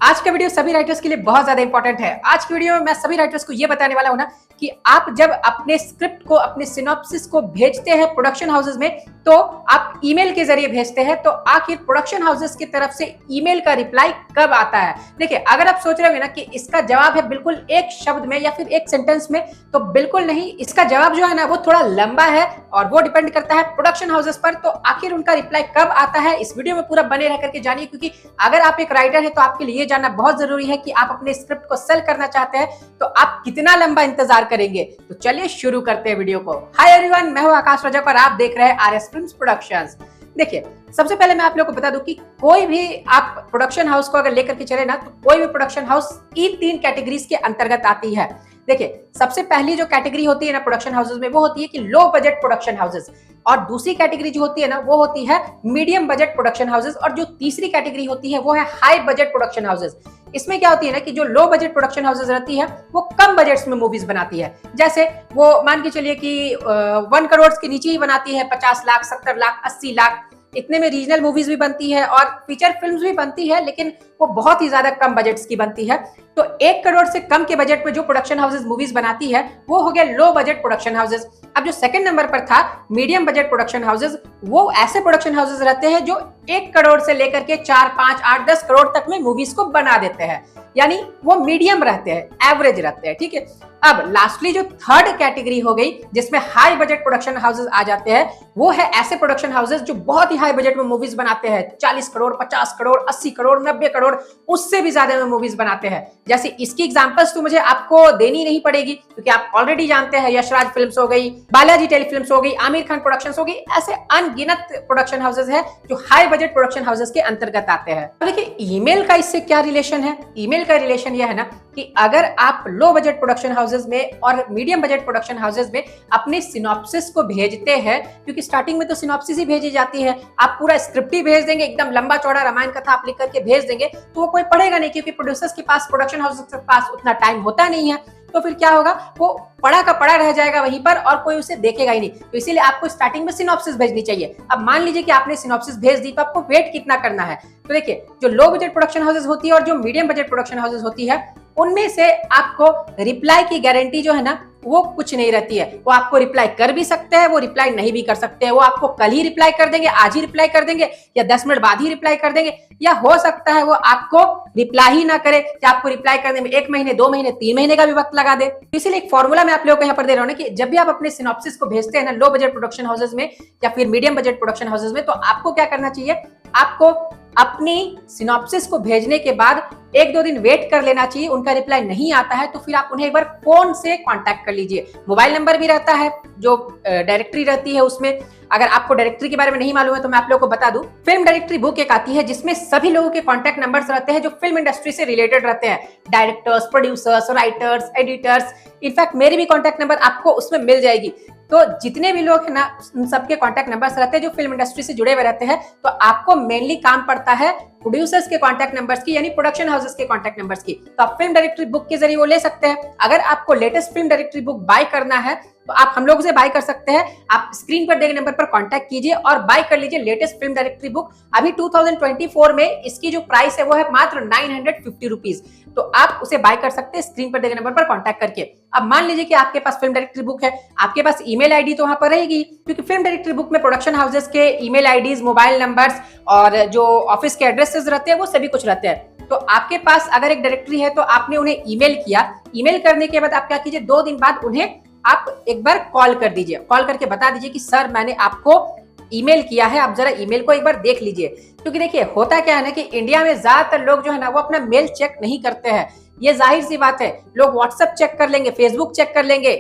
आज का वीडियो सभी राइटर्स के लिए बहुत ज्यादा इंपॉर्टेंट है। आज की वीडियो में मैं सभी राइटर्स को ये बताने वाला हूं ना कि आप जब अपने स्क्रिप्ट को, अपने सिनॉप्सिस को भेजते हैं प्रोडक्शन हाउसेस में, तो आप ईमेल के जरिए भेजते हैं, तो आखिर प्रोडक्शन हाउसेस की तरफ से ईमेल का रिप्लाई कब आता है? देखिए, अगर आप सोच रहे होंगे ना कि इसका जवाब है बिल्कुल एक शब्द में या फिर एक सेंटेंस में, तो बिल्कुल नहीं। इसका जवाब जो है ना वो थोड़ा लंबा है और वो डिपेंड करता है प्रोडक्शन हाउसेस पर। तो आखिर उनका रिप्लाई कब आता है, इस वीडियो में पूरा बने रह करके जानिए, क्योंकि अगर आप एक राइटर हैं तो आपके लिए जानना बहुत जरूरी है कि आप अपने स्क्रिप्ट को सेल करना चाहते हैं तो आप कितना लंबा इंतजार करेंगे। तो चलिए शुरू करते हैं वीडियो को। हाय एवरीवन, मैं हूं आकाश रजक और आप देख रहे हैं आरएस फिल्म्स प्रोडक्शंस। देखिए, सबसे पहले मैं आप लोगों को बता दूं कि कोई भी आप प्रोडक्शन हाउस को अगर लेकर के चले ना, तो कोई भी प्रोडक्शन हाउस इन तीन कैटेगरीज के अंतर्गत आती है। देखिए, सबसे पहली जो कैटेगरी होती है ना प्रोडक्शन हाउसेस में, वो होती है कि लो बजट प्रोडक्शन हाउसेस, और दूसरी कैटेगरी जो होती है ना वो होती है मीडियम बजट प्रोडक्शन हाउसेस, और जो तीसरी कैटेगरी होती है वो है हाई बजट प्रोडक्शन हाउसेस। इसमें क्या होती है ना कि जो लो बजट प्रोडक्शन हाउसेस रहती है वो कम बजट्स में मूवीज बनाती है। जैसे वो मान के चलिए कि 1 करोड़ के नीचे ही बनाती है, 50 लाख, 70 लाख, 80 लाख, इतने में रीजनल मूवीज भी बनती है और फीचर फिल्म्स भी बनती है, लेकिन वो बहुत ही ज्यादा कम बजट्स की बनती है। तो 1 करोड़ से कम के बजट में जो प्रोडक्शन हाउसेस मूवीज बनाती है वो हो गया लो बजट प्रोडक्शन हाउसेस। अब जो सेकंड नंबर पर था मीडियम बजट प्रोडक्शन हाउसेस, वो ऐसे प्रोडक्शन हाउसेस रहते हैं जो 1 करोड़ से लेकर के 4, 5, 8, 10 करोड़ तक में मूवीज को बना देते हैं, यानी वो मीडियम रहते हैं, एवरेज रहते हैं। ठीक है। अब लास्टली जो थर्ड कैटेगरी हो गई जिसमें हाई बजट प्रोडक्शन हाउसेस आ जाते हैं, वो है ऐसे प्रोडक्शन हाउसेस जो बहुत ही हाई बजट में मूवीज बनाते हैं, 40 करोड़, 50 करोड़, 80 करोड़, 90 करोड़, उससे भी ज्यादा में मूवीज बनाते हैं। जैसे इसकी एग्जांपल्स तो मुझे आपको देनी नहीं पड़ेगी, क्योंकि आप ऑलरेडी जानते हैं। यशराज फिल्म्स हो गई, बालाजी टेलीफिल्म्स हो गई, आमिर खान प्रोडक्शंस हो गई, ऐसे अनगिनत प्रोडक्शन हाउसेस हैं जो हाई बजट प्रोडक्शन हाउसेस के अंतर्गत आते हैं। देखिए, ईमेल का इससे क्या रिलेशन है? ईमेल का रिलेशन यह है ना कि अगर आप लो बजट प्रोडक्शन हाउसेस में और मीडियम बजट प्रोडक्शन हाउसेस में अपने सिनॉप्सिस को भेजते हैं, क्योंकि स्टार्टिंग में तो सिनॉप्सिस ही भेजी जाती है, आप पूरा स्क्रिप्ट ही भेज देंगे, एकदम लंबा चौड़ा रामायण कथा आप लिख करके भेज देंगे, तो वो कोई पढ़ेगा नहीं, क्योंकि प्रोड्यूसर्स के पास, प्रोडक्शन हाउसेस के पास उतना टाइम होता नहीं है। तो फिर क्या होगा, वो पड़ा का पड़ा रह जाएगा वहीं पर और कोई उसे देखेगा ही नहीं। तो इसीलिए आपको स्टार्टिंग में सिनॉप्सिस भेजनी चाहिए। अब मान लीजिए कि आपने सिनॉप्सिस भेज दी, तो आपको वेट कितना करना है? तो देखिए, जो लो बजट प्रोडक्शन हाउसेस होती है और जो मीडियम बजट प्रोडक्शन हाउसेस होती है, उनमें से आपको रिप्लाई की गारंटी जो है ना वो कुछ नहीं रहती है। वो आपको रिप्लाई कर भी सकते हैं, वो रिप्लाई नहीं भी कर सकते हैं। वो आपको कल ही रिप्लाई कर देंगे, आज ही रिप्लाई कर देंगे, या 10 मिनट बाद ही रिप्लाई कर देंगे, या हो सकता है वो आपको रिप्लाई ही ना करे, या आपको रिप्लाई करने में 1 महीने, 2 महीने, 3 महीने का भी वक्त लगा दे। इसीलिए एक फॉर्मूला मैं आप लोगों को यहाँ पर दे रहा हूँ ना कि जब भी आप अपने सिनॉप्सिस को भेजते हैं ना लो बजट प्रोडक्शन हाउसेस में या फिर मीडियम बजट प्रोडक्शन हाउसेस में, तो आपको क्या करना चाहिए? आपको अपनी सिनॉप्सिस को भेजने के बाद 1-2 दिन वेट कर लेना चाहिए। उनका रिप्लाई नहीं आता है तो फिर आप उन्हें एक बार फोन से कांटेक्ट कर लीजिए। मोबाइल नंबर भी रहता है, जो डायरेक्टरी रहती है उसमें। अगर आपको डायरेक्टरी के बारे में नहीं मालूम है तो मैं आप लोगों को बता दूं, फिल्म डायरेक्टरी बुक एक आती है जिसमें सभी लोगों के कांटेक्ट नंबर्स रहते हैं जो फिल्म इंडस्ट्री से रिलेटेड रहते हैं, directors, producers, writers, editors. In fact मेरी भी कांटेक्ट नंबर आपको उसमें मिल जाएगी। तो जितने भी लोग हैं ना, उन सबके कांटेक्ट नंबर्स रहते हैं जो फिल्म इंडस्ट्री से जुड़े हुए रहते हैं। तो आपको मेनली काम पड़ता है प्रोड्यूसर्स के कांटेक्ट नंबर्स की, यानी प्रोडक्शन हाउसेस के कांटेक्ट नंबर्स की। तो आप फिल्म डायरेक्टरी बुक के जरिए वो ले सकते हैं। अगर आपको latest film directory book by करना है तो आप हम लोग से बाय कर सकते हैं। आप स्क्रीन पर दिए गए नंबर पर कांटेक्ट कीजिए और बाय कर लीजिए लेटेस्ट फिल्म डायरेक्टरी बुक। अभी 2024 में इसकी जो प्राइस है वो है मात्र 950 रुपीज। तो आप उसे बाय कर सकते हैं स्क्रीन पर दिए गए नंबर पर कांटेक्ट करके। अब मान लीजिए कि आपके पास फिल्म डायरेक्टरी बुक है, आपके पास ईमेल आईडी तो वहां पर रहेगी, क्योंकि फिल्म डायरेक्टरी बुक में प्रोडक्शन हाउसेस के ईमेल आईडीज, मोबाइल नंबर्स और जो ऑफिस के एड्रेसेस रहते हैं वो सभी कुछ रहते हैं। तो आपके पास अगर एक डायरेक्टरी है तो आपने उन्हें ईमेल किया, ईमेल करने के बाद आप क्या कीजिए, 2 दिन बाद उन्हें आप एक बार कॉल कर दीजिए। कॉल करके बता दीजिए कि सर मैंने आपको ईमेल किया है, आप जरा ईमेल को एक बार देख लीजिए। क्योंकि देखिए, होता क्या है ना कि इंडिया में ज्यादातर लोग जो है ना वो अपना मेल चेक नहीं करते हैं। ये जाहिर सी बात है, लोग व्हाट्सएप चेक कर लेंगे, फेसबुक चेक कर लेंगे,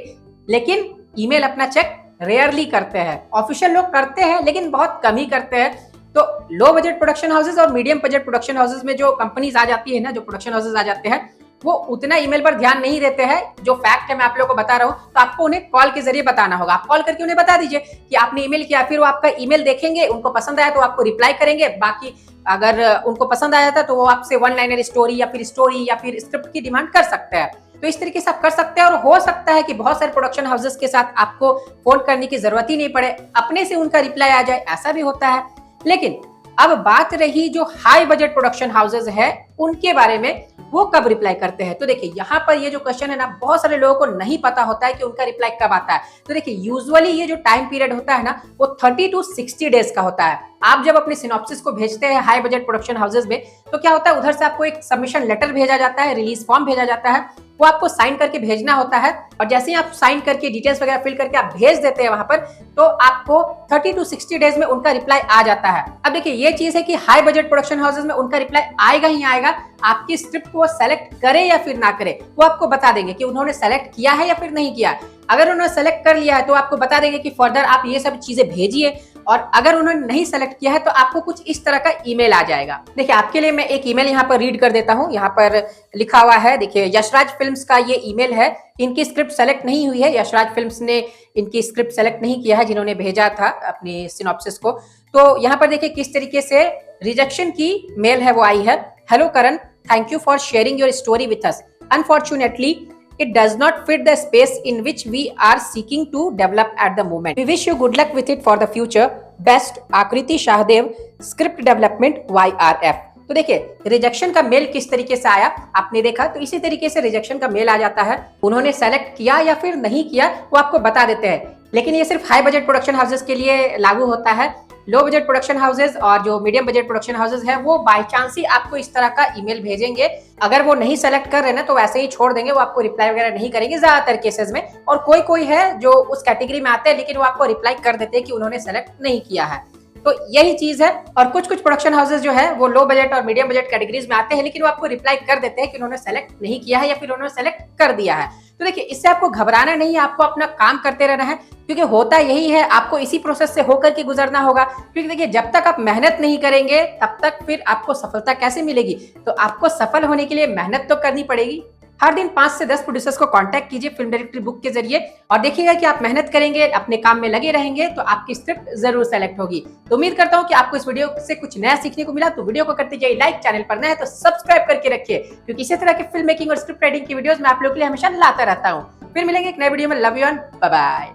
लेकिन ईमेल अपना चेक रेयरली करते हैं। ऑफिशियल लोग करते हैं लेकिन बहुत कम ही करते हैं। तो लो बजट प्रोडक्शन हाउसेस और मीडियम बजट प्रोडक्शन हाउसेस में जो कंपनीज आ जाती है ना, जो प्रोडक्शन हाउसेस आ जाते हैं, वो उतना ईमेल पर ध्यान नहीं देते हैं। जो फैक्ट है मैं आप लोगों को बता रहा हूं, तो आपको उन्हें कॉल के जरिए बताना होगा। आप कॉल करके उन्हें बता दीजिए कि आपने ईमेल किया, फिर वो आपका ईमेल देखेंगे, उनको पसंद आया तो आपको रिप्लाई करेंगे। बाकी अगर उनको पसंद आया था तो वो आपसे 1 लाइनर स्टोरी या फिर स्क्रिप्ट की डिमांड कर सकते हैं। तो इस तरीके से आप कर सकते हैं। और हो सकता है कि बहुत सारे प्रोडक्शन हाउसेस के साथ आपको फोन करने की जरूरत ही नहीं पड़े, अपने से उनका रिप्लाई आ जाए, ऐसा भी होता है। लेकिन अब बात रही जो हाई बजट प्रोडक्शन हाउसेज है उनके बारे में, वो कब रिप्लाई करते हैं। तो देखिए यहाँ पर ये जो क्वेश्चन है ना, बहुत सारे लोगों को नहीं पता होता है कि उनका रिप्लाई कब आता है। तो देखिए यूजुअली ये जो टाइम पीरियड होता है ना, वो 30 to 60 डेज का होता है। आप जब अपने सिनॉप्सिस को भेजते हैं हाई बजट प्रोडक्शन हाउसेज में, तो क्या होता है, उधर से आपको एक सबमिशन लेटर भेजा जाता है, रिलीज फॉर्म भेजा जाता है, वो आपको साइन करके भेजना होता है। और जैसे ही आप साइन करके डिटेल्स वगैरह फिल करके आप भेज देते हैं वहां पर, तो आपको 30 to 60 डेज में उनका रिप्लाई आ जाता है। अब देखिए ये चीज है कि हाई बजट प्रोडक्शन हाउसेज में उनका रिप्लाई आएगा ही आएगा। आपकी स्क्रिप्ट को सेलेक्ट करे या फिर ना करे, वो आपको बता देंगे कि उन्होंने सेलेक्ट किया है या फिर नहीं किया। अगर उन्होंने सेलेक्ट कर लिया है तो आपको बता देंगे कि फर्दर आप ये सब चीजें भेजिए, और अगर उन्होंने नहीं सेलेक्ट किया है तो आपको कुछ इस तरह का ईमेल आ जाएगा। देखिए आपके लिए मैं एक ईमेल यहाँ पर रीड कर देता हूँ। यहाँ पर लिखा हुआ है, देखिए यशराज फिल्म्स का ये ईमेल है। इनकी स्क्रिप्ट सेलेक्ट नहीं हुई है, यशराज फिल्म्स ने इनकी स्क्रिप्ट सेलेक्ट नहीं किया है जिन्होंने भेजा था अपनी सिनॉप्सिस को। तो यहाँ पर देखिए किस तरीके से रिजेक्शन की मेल है वो आई है। Hello Karan, thank you for sharing your story with us. Unfortunately it does not fit the space in which we are seeking to develop at the moment. We wish you good luck with it for the future. Best, आकृति Shahdeo, script development YRF। तो देखिए rejection का mail किस तरीके से आया आपने देखा, तो इसी तरीके से रिजेक्शन का मेल आ जाता है। उन्होंने सेलेक्ट किया या फिर नहीं किया वो आपको बता देते हैं। लेकिन ये सिर्फ हाई बजट प्रोडक्शन हाउसेज के लिए लागू होता है। लो बजट प्रोडक्शन हाउसेज और जो मीडियम बजट प्रोडक्शन हाउसेज है वो बाय चांस ही आपको इस तरह का ईमेल भेजेंगे। अगर वो नहीं सेलेक्ट कर रहे ना तो वैसे ही छोड़ देंगे, वो आपको रिप्लाई वगैरह नहीं करेंगे ज्यादातर केसेस में। और कोई कोई है जो उस कैटेगरी में आते हैं लेकिन वो आपको रिप्लाई कर देते हैं कि उन्होंने सेलेक्ट नहीं किया है। तो यही चीज है। और कुछ कुछ प्रोडक्शन हाउसेज जो है वो लो बजट और मीडियम बजट कैटेगरीज में आते हैं, लेकिन वो आपको रिप्लाई कर देते हैं कि उन्होंने सेलेक्ट नहीं किया है या फिर उन्होंने सेलेक्ट कर दिया है। तो देखिए इससे आपको घबराना नहीं है, आपको अपना काम करते रहना है, क्योंकि होता यही है, आपको इसी प्रोसेस से होकर के गुजरना होगा। क्योंकि देखिए जब तक आप मेहनत नहीं करेंगे तब तक फिर आपको सफलता कैसे मिलेगी। तो आपको सफल होने के लिए मेहनत तो करनी पड़ेगी। हर दिन 5 से 10 प्रोड्यूसर्स को कांटेक्ट कीजिए फिल्म डायरेक्टरी बुक के जरिए, और देखिएगा कि आप मेहनत करेंगे, अपने काम में लगे रहेंगे तो आपकी स्क्रिप्ट जरूर सेलेक्ट होगी। तो उम्मीद करता हूं कि आपको इस वीडियो से कुछ नया सीखने को मिला। तो वीडियो को करते जाइए लाइक, चैनल पर नया है तो सब्सक्राइब करके रखिए, क्योंकि इसी तरह की फिल्म मेकिंग और स्क्रिप्ट राइटिंग की वीडियोस मैं आप लोगों के लिए हमेशा लाता रहता हूं। फिर मिलेंगे एक नए वीडियो में। Love you and bye bye.